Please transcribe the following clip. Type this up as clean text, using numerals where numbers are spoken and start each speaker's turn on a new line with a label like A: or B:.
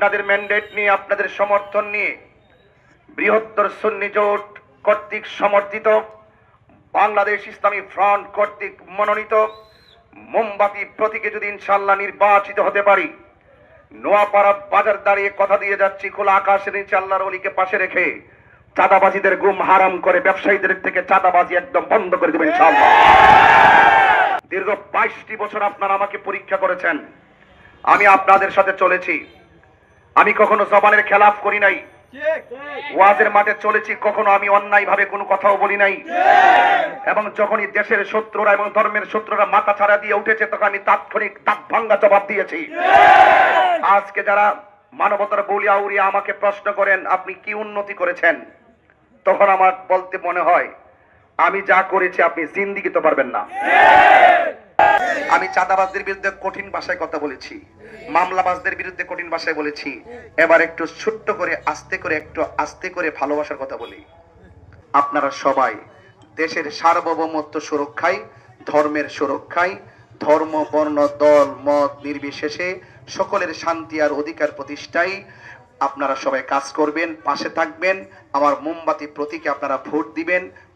A: আপনাদের ম্যান্ডেট নিয়ে, আপনাদের সমর্থন নিয়ে বৃহত্তর সুন্নি জোট কর্তৃক সমর্থিত, বাংলাদেশ ইসলামী ফ্রন্ট কর্তৃক মনোনীত মোমবাতি প্রতীকে যদি ইনশাআল্লাহ নির্বাচিত হতে পারি, নোয়াপাড়া বাজার দাঁড়িয়ে কথা দিয়ে যাচ্ছি, খোলা আকাশের নিচে আল্লাহর ওলিকে পাশে রেখে চাঁদাবাজিদের গুম হারাম করে ব্যবসায়ীদের থেকে চাঁদাবাজি একদম বন্ধ করে দেবেন ইনশাআল্লাহ। দীর্ঘ 22টি বছর আপনারা আমাকে পরীক্ষা করেছেন, আমি আপনাদের সাথে চলেছি, আমি কখনো জবানের খেলাফ করি নাই, ওয়াজের মাঠে চলেছি, কখনো আমি অন্যায় ভাবে কোনো কথাও বলি নাই, এবং যখনই দেশের শত্রুরা এবং ধর্মের শত্রুরা মাথা ছাড়া দিয়ে উঠেছে তখন আমি তাৎক্ষণিক দাঁত ভাঙ্গা জবাব দিয়েছি। আজকে যারা মানবতার বলিয়া উড়িয়া আমাকে প্রশ্ন করেন আপনি কি উন্নতি করেছেন, তখন আমার বলতে মনে হয় আমি যা করেছি আপনি জিন্দিগিতে পারবেন না। আমি চাঁদাবাজদের বিরুদ্ধে কঠিন ভাষায় কথা বলেছি, মামলাবাজদের বিরুদ্ধে কঠিন ভাষায় বলেছি, এবার একটু ছোট্ট করে আস্তে করে ভালোবাসার কথা বলি। আপনারা সবাই দেশের সার্বভৌমত্ব সুরক্ষায়, ধর্মের সুরক্ষায়, ধর্ম বর্ণ দল মত নির্বিশেষে সকলের শান্তি আর অধিকার প্রতিষ্ঠায় আপনারা সবাই কাজ করবেন, পাশে থাকবেন, আমার মোমবাতি প্রতীকে আপনারা ভোট দিবেন।